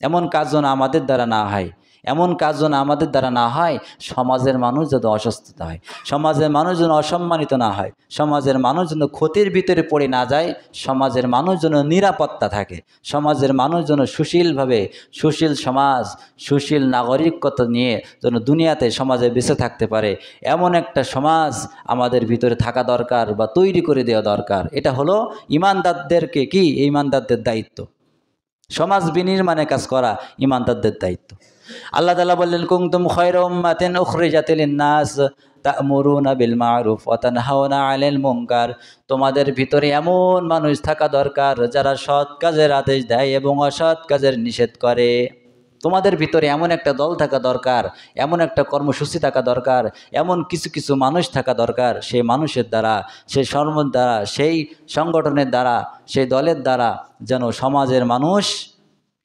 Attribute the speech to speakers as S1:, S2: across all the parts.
S1: এমন কাজ যেন আমাদের দ্বারা না হয়, এমন কাজ যেন আমাদের দ্বারা না হয়। সমাজের মানুষ যেন অসুস্থতা হয়, সমাজের মানুষ যেন অসম্মানিত না হয়, সমাজের মানুষ যেন ক্ষতির ভিতরে পড়ে না যায়, সমাজের মানুষ যেন নিরাপত্তা থাকে, সমাজের মানুষ যেন সুশীলভাবে, সুশীল সমাজ, সুশীল নাগরিকত্ব নিয়ে যেন দুনিয়াতে সমাজে বেঁচে থাকতে পারে, এমন একটা সমাজ আমাদের ভিতরে থাকা দরকার বা তৈরি করে দেওয়া দরকার। এটা হলো ইমানদারদেরকে কি, ইমানদারদের দায়িত্ব। সমাজ বিনির্মাণে কাজ করা ইমানদারদের দায়িত্ব। আল্লাহ তাআলা বললেন, কুনতুম খায়রা উম্মাতিন উখরিজাত লিন-নাস তা'মুরুনা বিল মা'রুফ ওয়া তানহাউনা 'আনিল মুনকার। তোমাদের ভিতরে এমন মানুষ থাকা দরকার যারা সৎ কাজের আদেশ দেয় এবং অসৎ কাজের নিষেধ করে। তোমাদের ভিতরে এমন একটা দল থাকা দরকার, এমন একটা কর্মসূচি থাকা দরকার, এমন কিছু কিছু মানুষ থাকা দরকার, সেই মানুষের দ্বারা, সেই সর্বর দ্বারা, সেই সংগঠনের দ্বারা, সেই দলের দ্বারা যেন সমাজের মানুষ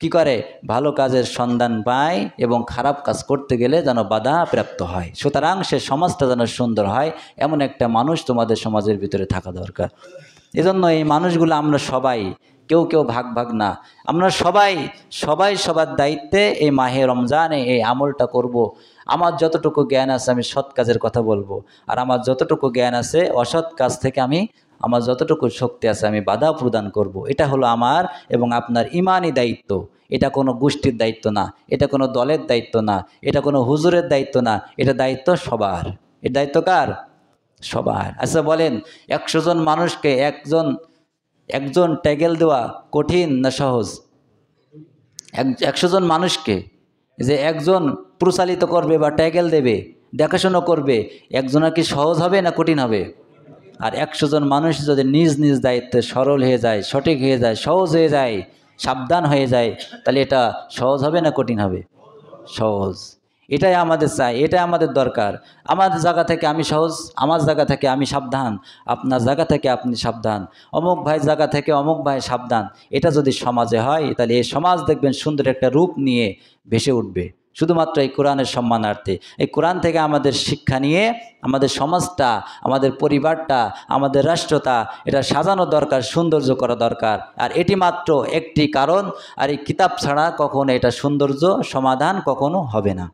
S1: কি করে, ভালো কাজের সন্ধান পায় এবং খারাপ কাজ করতে গেলে যেন বাধা প্রাপ্ত হয়। সুতরাং সে সমাজটা যেন সুন্দর হয়, এমন একটা মানুষ তোমাদের সমাজের ভিতরে থাকা দরকার। এজন্য এই মানুষগুলো আমরা সবাই, কেউ কেউ ভাগ ভাগ না, আমরা সবাই সবাই সবার দায়িত্বে এই মাহে রমজানে এই আমলটা করব। আমার যতটুকু জ্ঞান আছে আমি সৎ কাজের কথা বলবো, আর আমার যতটুকু জ্ঞান আছে অসৎ কাজ থেকে আমার যতটুকু শক্তি আছে আমি বাধা প্রদান করব। এটা হলো আমার এবং আপনার ইমানি দায়িত্ব। এটা কোনো গোষ্ঠীর দায়িত্ব না, এটা কোনো দলের দায়িত্ব না, এটা কোনো হুজুরের দায়িত্ব না, এটা দায়িত্ব সবার। এর দায়িত্ব কার? সবার। আচ্ছা বলেন, 100 জন মানুষকে একজন ট্যাগেল দেওয়া কঠিন না সহজ? 100 জন মানুষকে যে একজন প্রচালিত করবে বা ট্যাগেল দেবে, দেখাশোনা করবে, একজনের কি সহজ হবে না কঠিন হবে? আর 100 জন মানুষ যদি নিজ নিজ দায়িত্বে সরল হয়ে যায়, সঠিক হয়ে যায়, সহজ হয়ে যায়, সাবধান হয়ে যায়, তাহলে এটা সহজ হবে না কঠিন হবে? সহজ। এটাই আমাদের চাই, এটাই আমাদের দরকার। আমার জায়গা থেকে আমি সহজ, আমার জায়গা থেকে আমি সাবধান, আপনার জায়গা থেকে আপনি সাবধান, অমুক ভাই জায়গা থেকে অমুক ভাই সাবধান। এটা যদি সমাজে হয় তাহলে এই সমাজ দেখবেন সুন্দর একটা রূপ নিয়ে ভেসে উঠবে, শুধুমাত্র এই কোরআনের সম্মানার্থে। এই কোরআন থেকে আমাদের শিক্ষা নিয়ে আমাদের সমাজটা, আমাদের পরিবারটা, আমাদের রাষ্ট্রটা এটা সাজানো দরকার, সৌন্দর্য করা দরকার। আর এটি মাত্র একটি কারণ, আর এই কিতাব ছাড়া কখনো এটা সৌন্দর্য সমাধান কখনো হবে না।